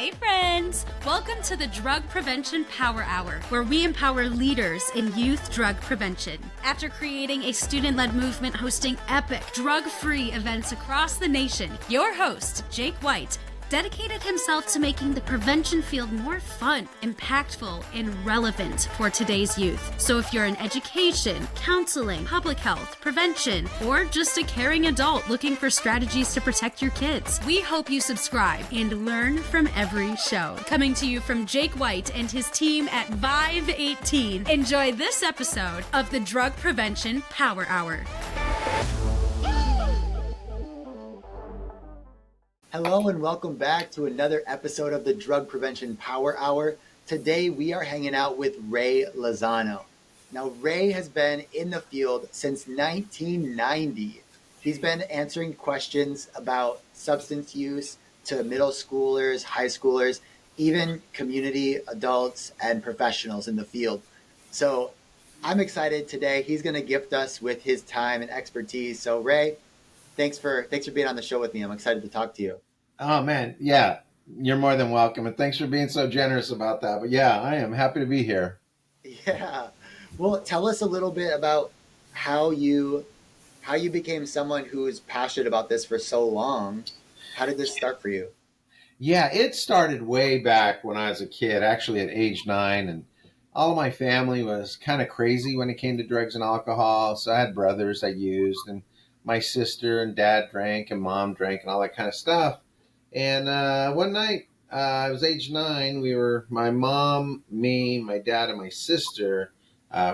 Hey friends! Welcome to the Drug Prevention Power Hour, where we empower leaders in youth drug prevention. After creating a student-led movement hosting epic drug-free events across the nation, your host, Jake White, dedicated himself to making the prevention field more fun, impactful, and relevant for today's youth. So if you're in education, counseling, public health, prevention, or just a caring adult looking for strategies to protect your kids, we hope you subscribe and learn from every show. Coming to you from Jake White and his team at Vive 18, enjoy this episode of the Drug Prevention Power Hour. Hello and welcome back to another episode of the Drug Prevention Power Hour. Today we are hanging out with Ray Lozano. Now Ray has been in the field since 1990. He's been answering questions about substance use to middle schoolers, high schoolers, even community adults and professionals in the field. So I'm excited today. He's going to gift us with his time and expertise. So Ray, Thanks for being on the show with me. I'm excited to talk to you. Oh, man. Yeah, you're more than welcome. And thanks for being so generous about that. But yeah, I am happy to be here. Yeah. Well, tell us a little bit about how you became someone who is passionate about this for so long. How did this start for you? Yeah, it started way back when I was a kid, actually at age 9. And all of my family was kind of crazy when it came to drugs and alcohol. So I had brothers that used, and my sister and dad drank and mom drank and all that kind of stuff. And one night, I was age 9. My mom, me, my dad, and my sister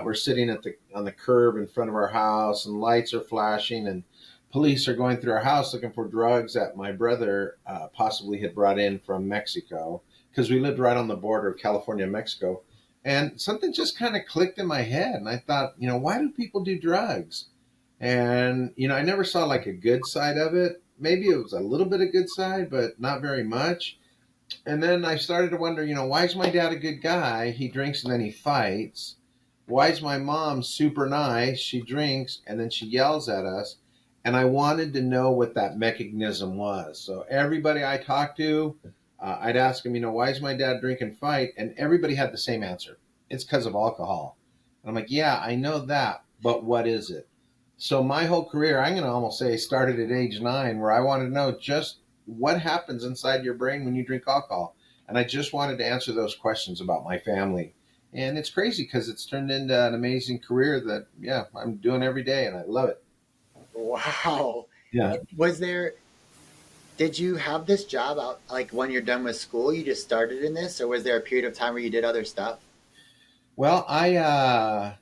were sitting on the curb in front of our house, and lights are flashing, and police are going through our house looking for drugs that my brother possibly had brought in from Mexico, because we lived right on the border of California and Mexico. And something just kind of clicked in my head, and I thought, why do people do drugs? And, I never saw like a good side of it. Maybe it was a little bit of good side, but not very much. And then I started to wonder, why is my dad a good guy? He drinks and then he fights. Why is my mom super nice? She drinks and then she yells at us. And I wanted to know what that mechanism was. So everybody I talked to, I'd ask them, why is my dad drink and fight? And everybody had the same answer. It's because of alcohol. And I'm like, yeah, I know that, but what is it? So my whole career, I'm going to almost say, started at age 9, where I wanted to know just what happens inside your brain when you drink alcohol. And I just wanted to answer those questions about my family. And it's crazy because it's turned into an amazing career that, I'm doing every day, and I love it. Wow. Yeah. Did you have this job out, like when you're done with school, you just started in this, or was there a period of time where you did other stuff? Well, I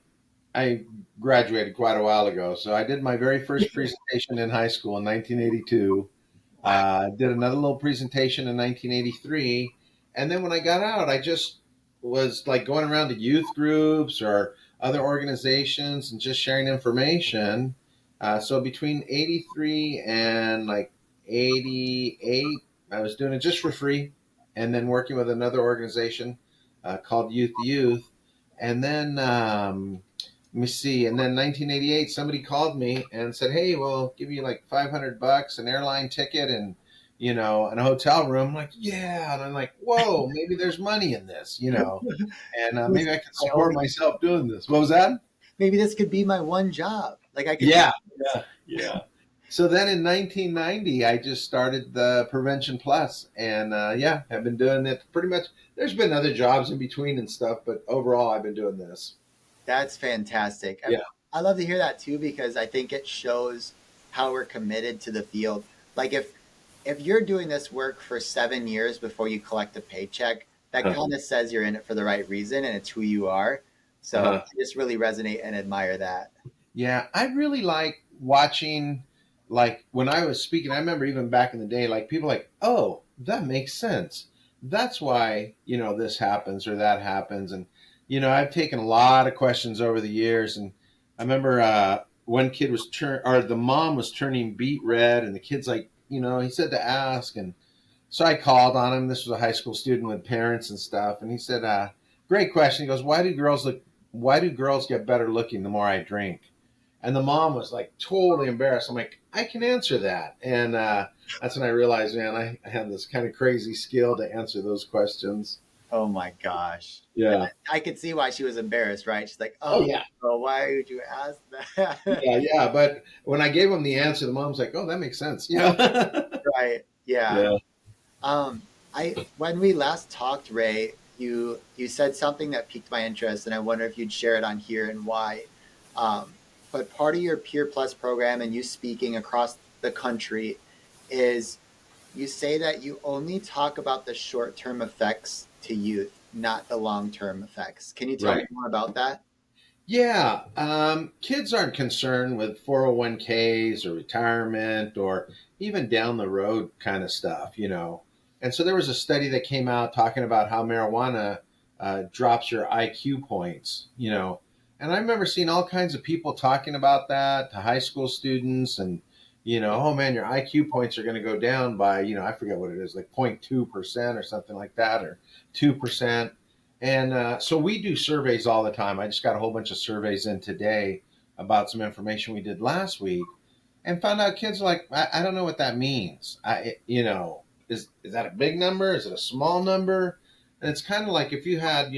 graduated quite a while ago. So I did my very first presentation in high school in 1982. Did another little presentation in 1983. And then when I got out, I just was like going around to youth groups or other organizations and just sharing information. So between 83 and like 88, I was doing it just for free, and then working with another organization called Youth. And then, let me see. And then 1988, somebody called me and said, hey, we'll give you like $500, an airline ticket, and, and a hotel room. I'm like, yeah. And I'm like, whoa, maybe there's money in this, and maybe I can support myself doing this. What was that? Maybe this could be my one job. Like I could. Yeah. So then in 1990, I just started the Prevention Plus, and I've been doing it pretty much. There's been other jobs in between and stuff, but overall, I've been doing this. That's fantastic. Yeah. I love to hear that too, because I think it shows how we're committed to the field. Like if you're doing this work for 7 years before you collect a paycheck, that kind of says you're in it for the right reason and it's who you are. So I just really resonate and admire that. Yeah, I really like watching, like when I was speaking, I remember even back in the day, like people like, oh, that makes sense. That's why, this happens or that happens. And I've taken a lot of questions over the years, and I remember one kid the mom was turning beet red, and the kid's like, he said to ask, and so I called on him. This was a high school student with parents and stuff, and he said, great question. He goes, why do girls get better looking the more I drink? And the mom was like totally embarrassed. I'm like, I can answer that. And that's when I realized, man, I have this kind of crazy skill to answer those questions. Oh my gosh. Yeah. I could see why she was embarrassed, right? She's like, Oh, oh, yeah. well, why would you ask that? Yeah. Yeah. But when I gave him the answer, the mom's like, oh, that makes sense. Yeah. Right. Yeah. Yeah. Um, when we last talked, Ray, you said something that piqued my interest, and I wonder if you'd share it on here and why. Um, but part of your Peer Plus program and you speaking across the country is you say that you only talk about the short-term effects to youth, not the long-term effects. Can you tell me Right. more about that? Yeah, kids aren't concerned with 401ks or retirement or even down the road kind of stuff. And so there was a study that came out talking about how marijuana drops your IQ points. And I remember seeing all kinds of people talking about that to high school students and, oh man, your IQ points are going to go down by, I forget what it is, like 0.2% or something like that, or 2%. And so we do surveys all the time. I just got a whole bunch of surveys in today about some information we did last week, and found out kids are like, I don't know what that means. Is that a big number? Is it a small number? And it's kind of like if you had,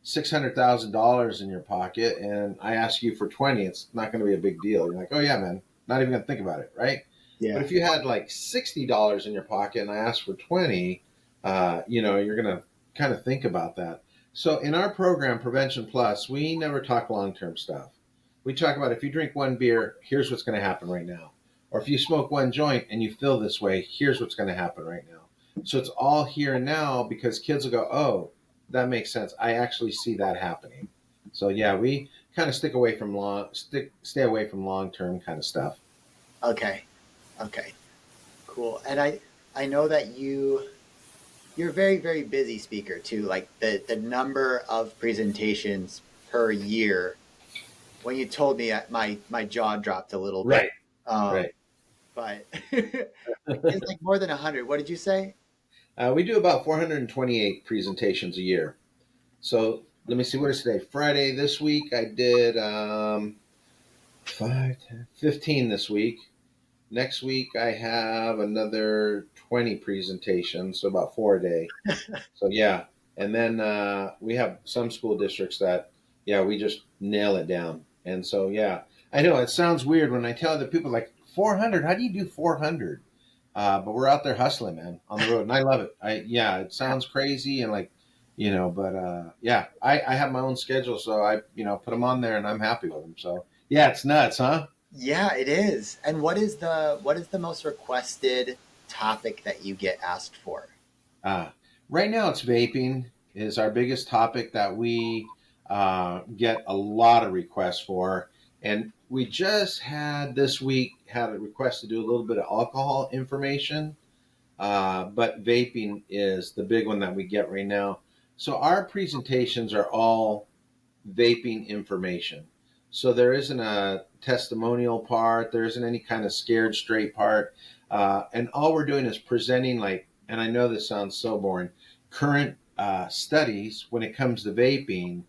$600,000 in your pocket, and I ask you for 20, it's not going to be a big deal. You're like, oh yeah, man, not even going to think about it, right? But Yeah. if you had like $60 in your pocket and I asked for 20, you're going to kind of think about that. So in our program, Prevention Plus, we never talk long-term stuff. We talk about if you drink one beer, here's what's going to happen right now. Or if you smoke one joint and you feel this way, here's what's going to happen right now. So it's all here and now because kids will go, oh, that makes sense. I actually see that happening. So yeah, we kind of stay away from long-term kind of stuff. Okay. Okay. Cool. And I know that you're a very, very busy speaker too. Like the number of presentations per year. When you told me, my jaw dropped a little bit. Right. Um, Right. but it's like more than 100. What did you say? We do about 428 presentations a year. So let me see, what is today? Friday this week. I did 5, 10, 15 this week. Next week I have another 20 presentations, so about 4 a day. So yeah. And then we have some school districts that, yeah, we just nail it down. And so, yeah, I know it sounds weird when I tell other people like 400, how do you do 400? But we're out there hustling, man, on the road, and I love it. It sounds crazy and but yeah, I have my own schedule, so I put them on there, and I'm happy with them. So yeah, it's nuts, huh? Yeah, it is. And what is the most requested topic that you get asked for? Uh, right now, it's vaping is our biggest topic that we get a lot of requests for, and we just had this week had a request to do a little bit of alcohol information. But vaping is the big one that we get right now. So our presentations are all vaping information. So there isn't a testimonial part. There isn't any kind of scared straight part. And all we're doing is presenting, like, and I know this sounds so boring, current studies when it comes to vaping,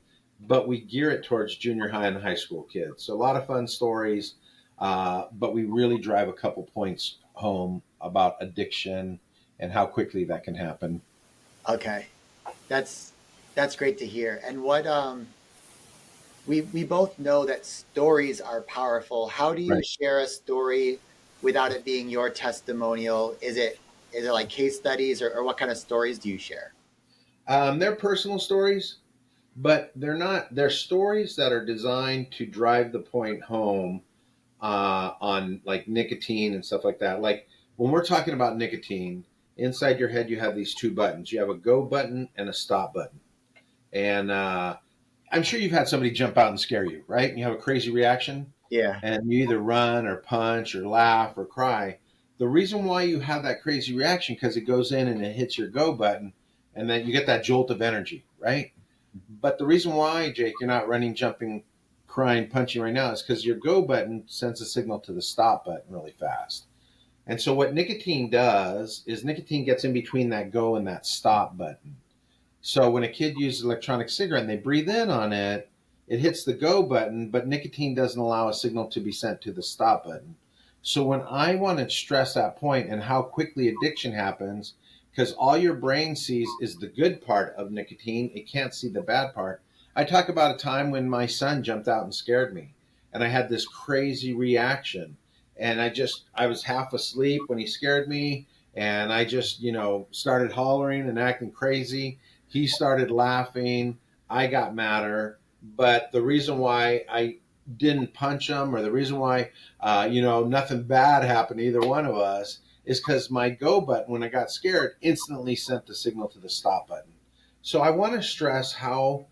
but we gear it towards junior high and high school kids. So a lot of fun stories, but we really drive a couple points home about addiction and how quickly that can happen. Okay. That's great to hear. And what we both know that stories are powerful. How do you Right. share a story without it being your testimonial? Is it like case studies or what kind of stories do you share? They're personal stories, but they're stories that are designed to drive the point home on like nicotine and stuff like that. Like when we're talking about nicotine, inside your head you have these two buttons. You have a go button and a stop button. And I'm sure you've had somebody jump out and scare you, right? And you have a crazy reaction, Yeah. and you either run or punch or laugh or cry. The reason why you have that crazy reaction because it goes in and it hits your go button, and then you get that jolt of energy, right? But the reason why, Jake, you're not running, jumping, crying, punching right now is because your go button sends a signal to the stop button really fast. And so what nicotine does is nicotine gets in between that go and that stop button. So when a kid uses electronic cigarette and they breathe in on it, it hits the go button, but nicotine doesn't allow a signal to be sent to the stop button. So when I want to stress that point and how quickly addiction happens, because all your brain sees is the good part of nicotine, it can't see the bad part. I talk about a time when my son jumped out and scared me, and I had this crazy reaction. And I was half asleep when he scared me, and I just, started hollering and acting crazy. He started laughing. I got madder. But the reason why I didn't punch him, or the reason why nothing bad happened to either one of us, is because my go button, when I got scared, instantly sent the signal to the stop button. So I want to stress how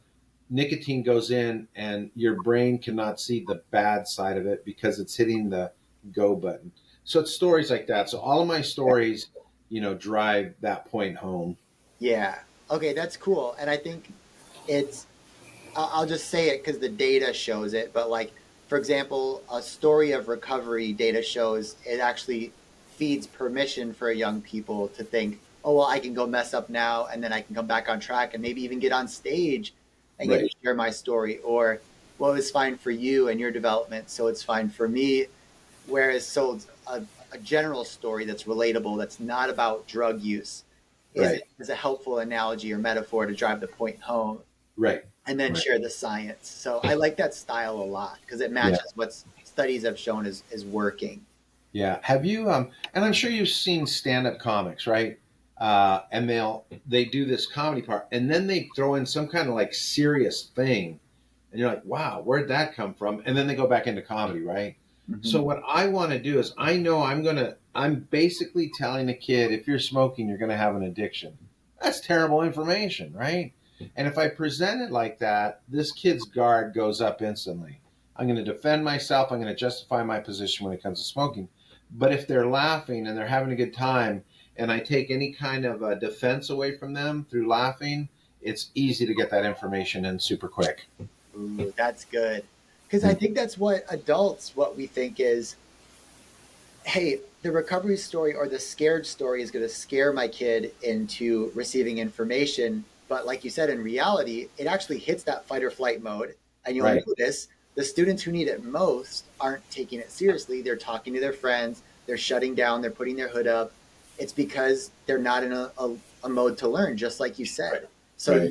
nicotine goes in and your brain cannot see the bad side of it because it's hitting the go button. So it's stories like that. So all of my stories, drive that point home. Yeah. Okay, that's cool. And I think it's, I'll just say it because the data shows it. But like, for example, a story of recovery data shows it actually feeds permission for young people to think, oh, well, I can go mess up now and then I can come back on track and maybe even get on stage and get to Right. share my story. Or, well, it's fine for you and your development, so it's fine for me. Whereas, so a general story that's relatable, that's not about drug use, Right. is a helpful analogy or metaphor to drive the point home Right. and then Right. share the science. So I like that style a lot because it Yeah. matches what studies have shown is working. Yeah. Have you and I'm sure you've seen stand-up comics, right? And they do this comedy part and then they throw in some kind of like serious thing. And you're like, wow, where'd that come from? And then they go back into comedy, right? Hmm. So what I want to do is I know I'm basically telling a kid, if you're smoking, you're gonna have an addiction. That's terrible information, right? And if I present it like that, this kid's guard goes up instantly. I'm going to defend myself. I'm going to justify my position when it comes to smoking. But if they're laughing and they're having a good time, and I take any kind of defense away from them through laughing, it's easy to get that information in super quick. Ooh, that's good. Because I think that's what adults, what we think is, hey, the recovery story or the scared story is going to scare my kid into receiving information. But like you said, in reality, it actually hits that fight or flight mode. And you'll Right, notice the students who need it most aren't taking it seriously. They're talking to their friends, they're shutting down, they're putting their hood up. It's because they're not in a mode to learn, just like you right, said. So right.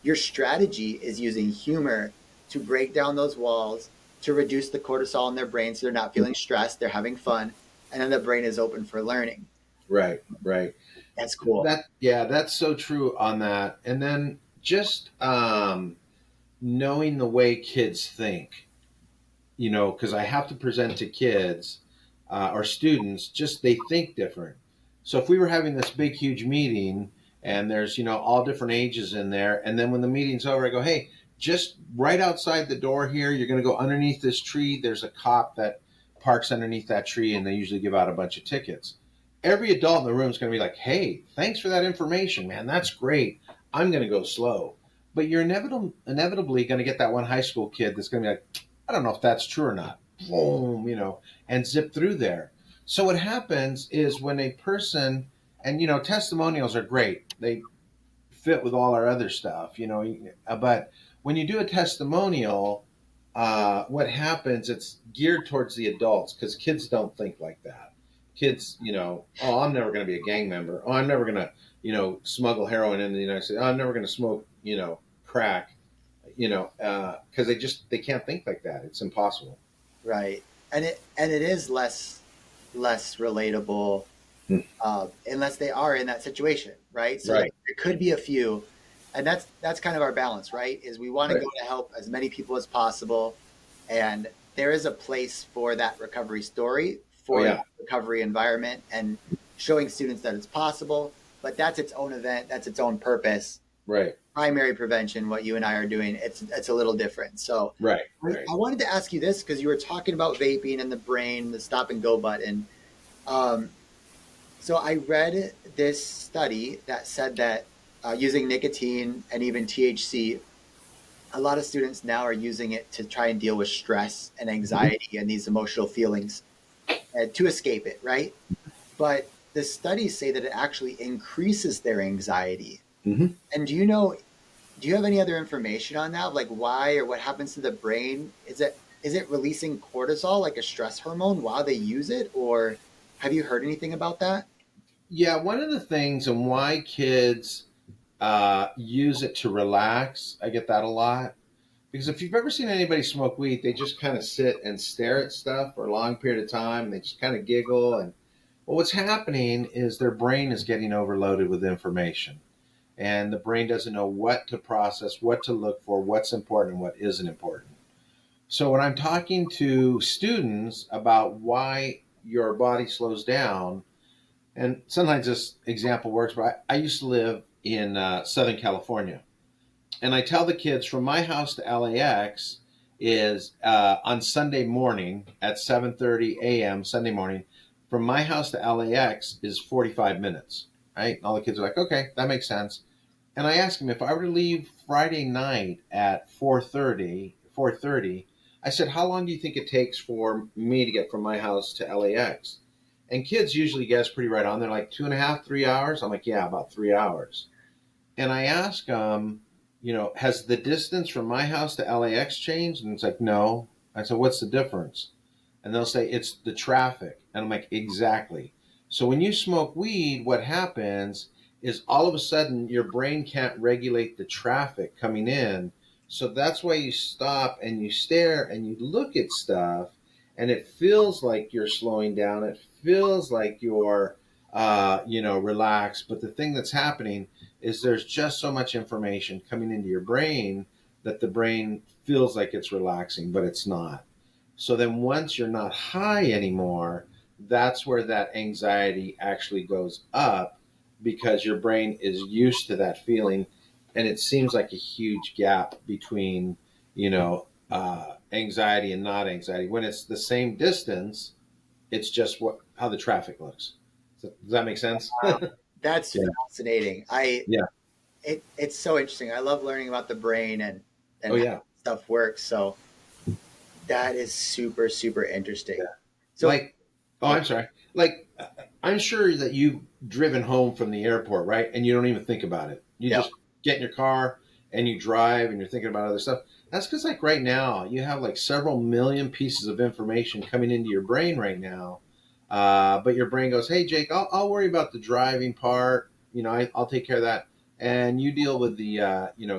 your strategy is using humor to break down those walls, to reduce the cortisol in their brain so they're not feeling stressed, they're having fun, and then the brain is open for learning. Right, right. That's cool. Yeah, that's so true on that. And then just knowing the way kids think, because I have to present to kids or students, just they think different. So if we were having this big, huge meeting and there's, all different ages in there, and then when the meeting's over, I go, hey, just right outside the door here, you're going to go underneath this tree. There's a cop that parks underneath that tree, and they usually give out a bunch of tickets. Every adult in the room is going to be like, hey, thanks for that information, man. That's great. I'm going to go slow. But you're inevitably going to get that one high school kid that's going to be like, I don't know if that's true or not. Boom, and zip through there. So what happens is when a person, and testimonials are great. They fit with all our other stuff, but when you do a testimonial, what happens, it's geared towards the adults because kids don't think like that. Kids, oh, I'm never going to be a gang member. Oh, I'm never going to, smuggle heroin into the United States. Oh, I'm never going to smoke, crack, because they can't think like that. It's impossible. Right. And it is less relatable Hmm. unless they are in that situation, right? So Right. there could be a few, and that's kind of our balance, right? Is we want to Right. go to help as many people as possible, and there is a place for that recovery story, Oh for the yeah. recovery environment, and showing students that it's possible. But that's its own event, that's its own purpose. Right. Primary prevention, what you and I are doing, it's a little different. So Right. I, Right. I wanted to ask you this because you were talking about vaping and the brain, the stop and go button. Um, so I read this study that said that using nicotine and even THC, a lot of students now are using it to try and deal with stress and anxiety and these emotional feelings to escape it, right? But the studies say that it actually increases their anxiety. Mm-hmm. And do you have any other information on that? Like why or what happens to the brain? is it releasing cortisol, like a stress hormone, while they use it? Or have you heard anything about that? Yeah, one of the things and why kids use it to relax, I get that a lot. Because if you've ever seen anybody smoke weed, they just kind of sit and stare at stuff for a long period of time. And they just kind of giggle. And well, what's happening is their brain is getting overloaded with information. And the brain doesn't know what to process, what to look for, what's important, and what isn't important. So when I'm talking to students about why your body slows down, and sometimes this example works, but I used to live in Southern California. And I tell the kids from my house to LAX is on Sunday morning at 7:30 a.m. Sunday morning, from my house to LAX is 45 minutes, right? And all the kids are like, okay, that makes sense. And I asked him if I were to leave Friday night at 4:30, I said, how long do you think it takes for me to get from my house to LAX? And kids usually guess pretty right on. They're like 2.5, 3 hours. I'm like, yeah, about 3 hours. And I ask them, has the distance from my house to LAX changed? And it's like, no. I said, what's the difference? And they'll say, it's the traffic. And I'm like, exactly. So when you smoke weed, what happens is all of a sudden your brain can't regulate the traffic coming in. So that's why you stop and you stare and you look at stuff, and it feels like you're slowing down. It feels like you're, relaxed. But the thing that's happening is there's just so much information coming into your brain that the brain feels like it's relaxing, but it's not. So then once you're not high anymore, that's where that anxiety actually goes up, because your brain is used to that feeling. And it seems like a huge gap between, anxiety and not anxiety. When it's the same distance, it's just how the traffic looks. So, does that make sense? Wow. That's Yeah. fascinating. Yeah. It's so interesting. I love learning about the brain and Oh, how yeah. stuff works. So that is super, super interesting. Yeah. So Like, oh, I'm sorry. Like, I'm sure that you've driven home from the airport, right? And you don't even think about it. You yeah, just get in your car and you drive and you're thinking about other stuff. That's because, like, right now, you have like several million pieces of information coming into your brain right now. But your brain goes, hey, Jake, I'll worry about the driving part. I'll take care of that. And you deal with the,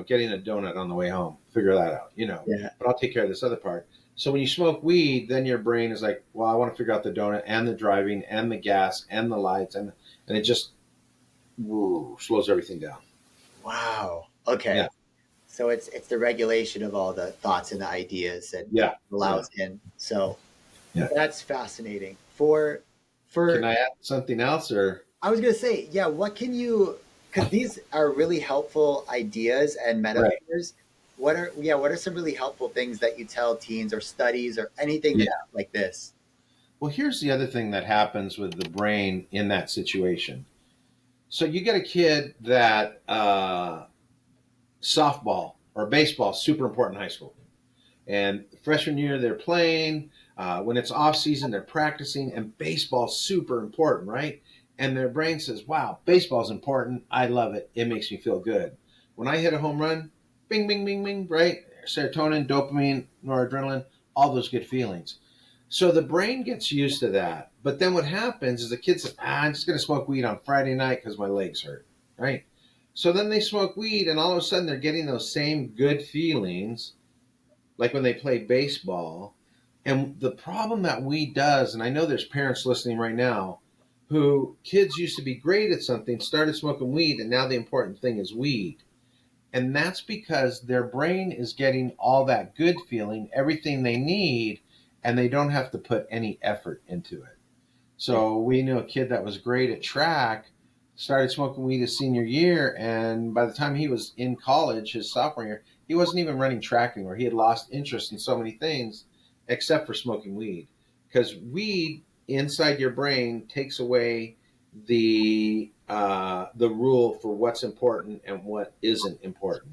getting a donut on the way home. Figure that out, yeah, but I'll take care of this other part. So when you smoke weed, then your brain is like, well, I want to figure out the donut and the driving and the gas and the lights. And it just slows everything down. wow. Okay. Yeah. So it's the regulation of all the thoughts and the ideas that Yeah. allows in. So Yeah. that's fascinating. For Can I add something else, or? I was gonna say, yeah, what can you, because these are really helpful ideas and Right. metaphors. What are some really helpful things that you tell teens, or studies, or anything Yeah. like this? Well, here's the other thing that happens with the brain in that situation. So you get a kid that softball or baseball is super important in high school. And freshman year, they're playing. When it's off season, they're practicing, and baseball's super important, right? And their brain says, wow, baseball's important. I love it. It makes me feel good. When I hit a home run, bing, bing, bing, bing, right? Serotonin, dopamine, noradrenaline, all those good feelings. So the brain gets used to that. But then what happens is the kid says, I'm just going to smoke weed on Friday night because my legs hurt, right? So then they smoke weed, and all of a sudden they're getting those same good feelings like when they play baseball. And the problem that weed does, and I know there's parents listening right now who kids used to be great at something, started smoking weed, and now the important thing is weed. And that's because their brain is getting all that good feeling, everything they need, and they don't have to put any effort into it. So we knew a kid that was great at track, started smoking weed his senior year, and by the time he was in college, his sophomore year, he wasn't even running track anymore. He had lost interest in so many things except for smoking weed. Because weed inside your brain takes away the rule for what's important and what isn't important.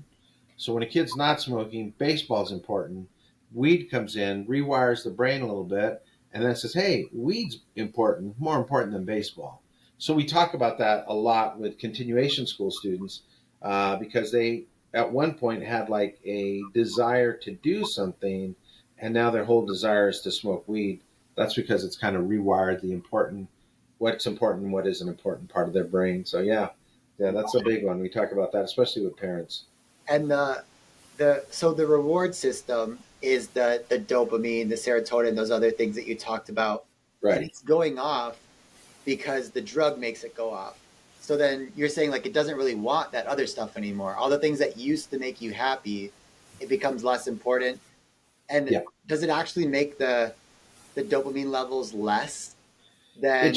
So when a kid's not smoking, baseball's important. Weed comes in, rewires the brain a little bit, and then says, hey, weed's important, more important than baseball. So we talk about that a lot with continuation school students because they, at one point, had like a desire to do something, and now their whole desire is to smoke weed. That's because it's kind of rewired what's important and what isn't important part of their brain. So yeah, that's a big one. We talk about that, especially with parents. And the reward system is the dopamine, the serotonin, those other things that you talked about, and Right. it's going off because the drug makes it go off. So then you're saying like it doesn't really want that other stuff anymore. All the things that used to make you happy, it becomes less important. And Yeah. does it actually make the dopamine levels less than?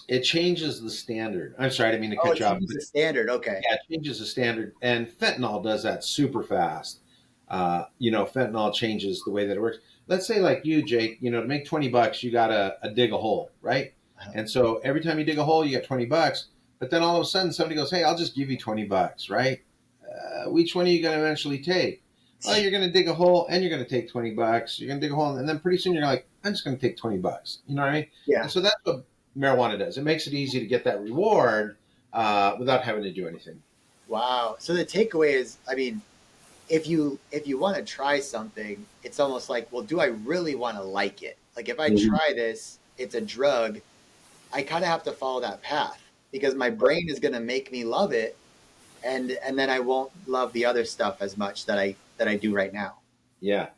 It changes the standard. I'm sorry, I didn't mean to Oh, cut it you off, changes but the standard. Okay. yeah, it changes the standard. And fentanyl does that super fast. Fentanyl changes the way that it works. Let's say like you, Jake, to make $20, you got to dig a hole, right? And so every time you dig a hole, you get $20. But then all of a sudden somebody goes, hey, I'll just give you $20, right? Which one are you going to eventually take? Well, you're going to dig a hole and you're going to take $20. You're going to dig a hole and then pretty soon you're like, I'm just going to take $20. You know what I mean? Yeah. And so that's what marijuana does. It makes it easy to get that reward without having to do anything. Wow. So the takeaway is, I mean, if you want to try something, it's almost like, well, do I really want to like it? Like if I Mhm. try this, it's a drug. I kind of have to follow that path because my brain is going to make me love it, and then I won't love the other stuff as much that I do right now. Yeah,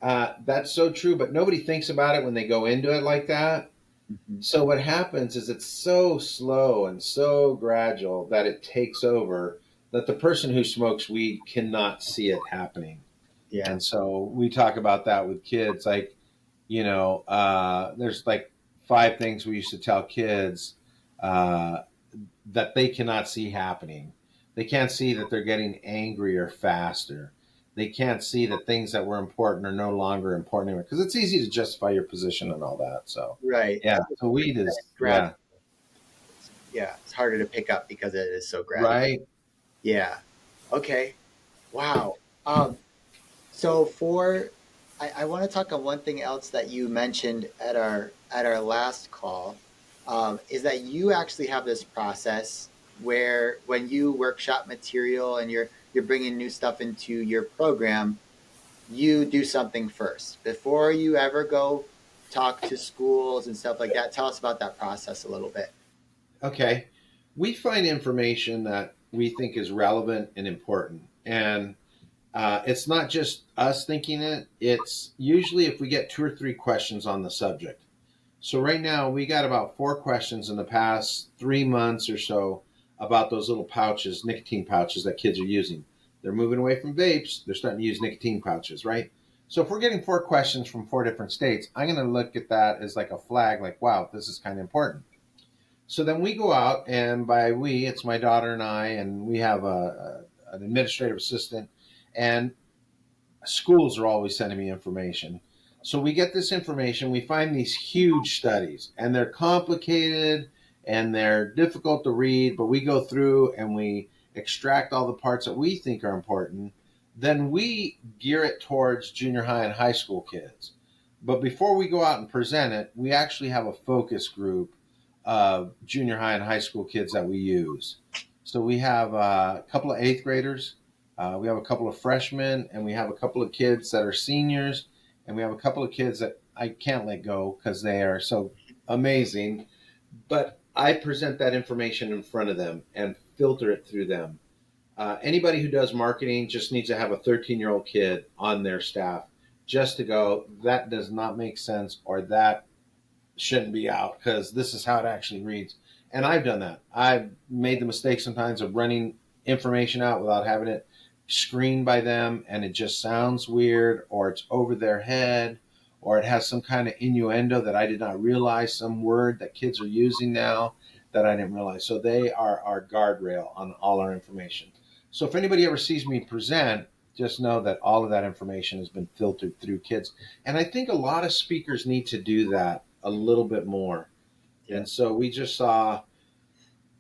that's so true. But nobody thinks about it when they go into it like that. Mhm. So what happens is it's so slow and so gradual that it takes over that the person who smokes weed cannot see it happening. Yeah. And so we talk about that with kids. Like, there's like five things we used to tell kids uh, that they cannot see happening. They can't see that they're getting angrier faster. They can't see that things that were important are no longer important anymore because it's easy to justify your position and all that. So, Right. yeah. And So weed is, it's yeah, yeah, it's harder to pick up because it is so gradual. right. Yeah. Okay. Wow. Um, So for I want to talk on one thing else that you mentioned at our last call, is that you actually have this process where when you workshop material and you're bringing new stuff into your program, you do something first before you ever go talk to schools and stuff like that. Tell us about that process a little bit. Okay. We find information that we think is relevant and important. And it's not just us thinking it, it's usually if we get two or three questions on the subject. So right now we got about four questions in the past 3 months or so about those little pouches, nicotine pouches that kids are using. They're moving away from vapes. They're starting to use nicotine pouches, right? So if we're getting four questions from four different states, I'm going to look at that as like a flag, like, wow, this is kind of important. So then we go out, and by we, it's my daughter and I, and we have an administrative assistant, and schools are always sending me information. So we get this information, we find these huge studies, and they're complicated and they're difficult to read, but we go through and we extract all the parts that we think are important. Then we gear it towards junior high and high school kids. But before we go out and present it, we actually have a focus group of junior high and high school kids that we use. So we have a couple of eighth graders, we have a couple of freshmen, and we have a couple of kids that are seniors, and we have a couple of kids that I can't let go because they are so amazing. But I present that information in front of them and filter it through them. Anybody who does marketing just needs to have a 13-year-old kid on their staff just to go, that does not make sense, or that shouldn't be out because this is how it actually reads. And I've done that. I've made the mistake sometimes of running information out without having it screened by them, and it just sounds weird, or it's over their head, or it has some kind of innuendo that I did not realize, some word that kids are using now that I didn't realize. So they are our guardrail on all our information. So if anybody ever sees me present, just know that all of that information has been filtered through kids. And I think a lot of speakers need to do that a little bit more. Yeah. And so we just saw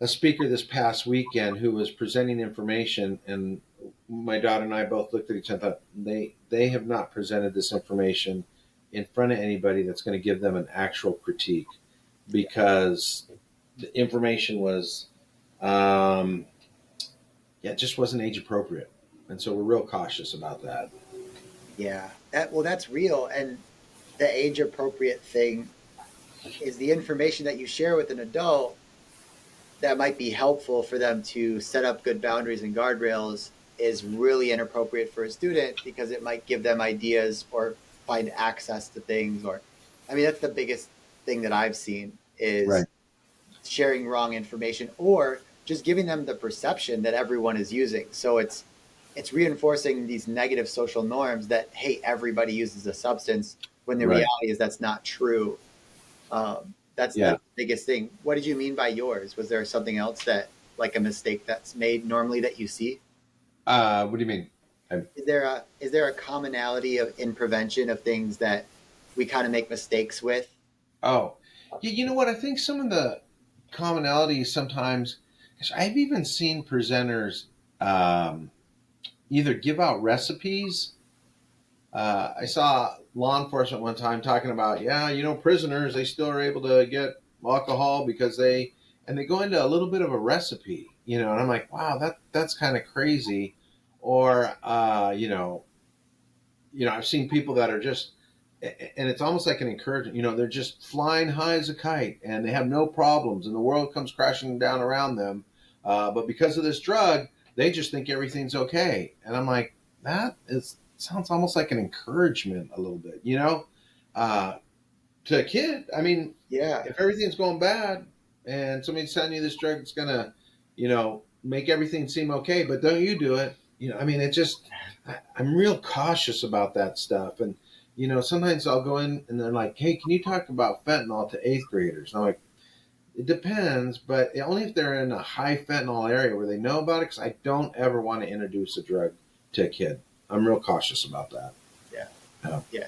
a speaker this past weekend who was presenting information, and my daughter and I both looked at each other and thought, they have not presented this information in front of anybody that's going to give them an actual critique, because the information was it just wasn't age appropriate. And so we're real cautious about that. Yeah. Well, that's real. And the age appropriate thing is the information that you share with an adult that might be helpful for them to set up good boundaries and guardrails is really inappropriate for a student because it might give them ideas or find access to things. Or I mean, that's the biggest thing that I've seen is Right. sharing wrong information or just giving them the perception that everyone is using. So it's reinforcing these negative social norms that, hey, everybody uses a substance, when the Right. reality is that's not true. That's Yeah. the biggest thing. What did you mean by yours? Was there something else that, like a mistake that's made normally that you see? What do you mean? Is there a commonality in prevention of things that we kind of make mistakes with? Oh, yeah. You know what? I think some of the commonalities sometimes, 'cause I've even seen presenters um, either give out recipes. I saw law enforcement one time talking about, yeah, prisoners, they still are able to get alcohol because they go into a little bit of a recipe, and I'm like, wow, that's kind of crazy. Or, I've seen people that are just, and it's almost like an encouragement, they're just flying high as a kite and they have no problems and the world comes crashing down around them. But because of this drug, they just think everything's okay. And I'm like, sounds almost like an encouragement a little bit, uh, to a kid. I mean, Yeah. if everything's going bad and somebody's telling you this drug is going to, make everything seem okay, but don't you do it. I mean, I'm real cautious about that stuff. And, sometimes I'll go in and they're like, hey, can you talk about fentanyl to eighth graders? And I'm like, it depends, but only if they're in a high fentanyl area where they know about it, because I don't ever want to introduce a drug to a kid. I'm real cautious about that. Yeah. Yeah.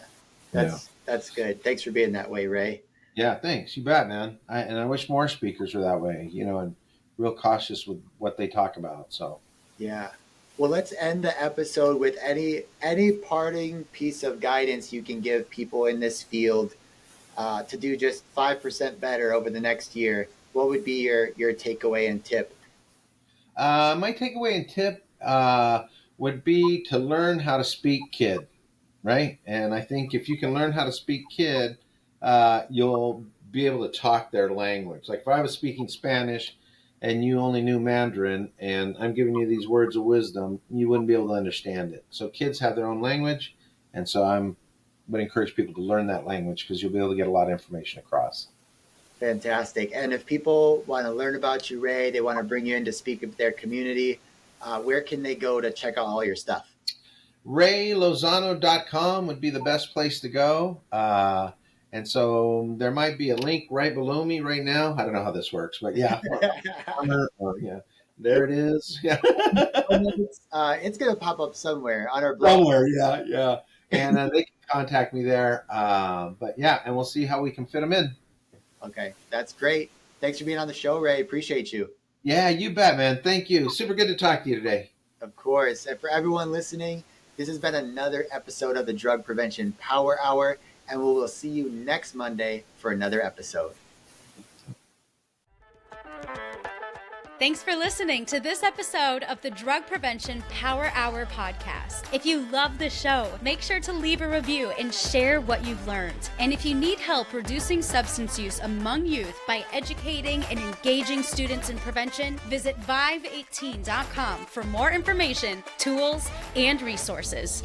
Yeah. That's good. Thanks for being that way, Ray. Yeah, thanks. You bet, man. I wish more speakers were that way, and real cautious with what they talk about. So, Yeah. Well, let's end the episode with any parting piece of guidance you can give people in this field to do just 5% better over the next year. What would be your takeaway and tip? my takeaway and tip would be to learn how to speak kid, right? And I think if you can learn how to speak kid, you'll be able to talk their language. Like if I was speaking Spanish and you only knew Mandarin and I'm giving you these words of wisdom, you wouldn't be able to understand it. So kids have their own language. And so would encourage people to learn that language because you'll be able to get a lot of information across. Fantastic. And if people want to learn about you, Ray, they want to bring you in to speak with their community, where can they go to check out all your stuff? RayLozano.com would be the best place to go. And so there might be a link right below me right now. I don't know how this works, but yeah. Yeah, there it is. Yeah. It's going to pop up somewhere on our blog. Somewhere, yeah. And they can contact me there. But yeah, and we'll see how we can fit them in. Okay, that's great. Thanks for being on the show, Ray. Appreciate you. Yeah, you bet, man. Thank you. Super good to talk to you today. Of course. And for everyone listening, this has been another episode of the Drug Prevention Power Hour, and we will see you next Monday for another episode. Thanks for listening to this episode of the Drug Prevention Power Hour podcast. If you love the show, make sure to leave a review and share what you've learned. And if you need help reducing substance use among youth by educating and engaging students in prevention, visit Vive18.com for more information, tools, and resources.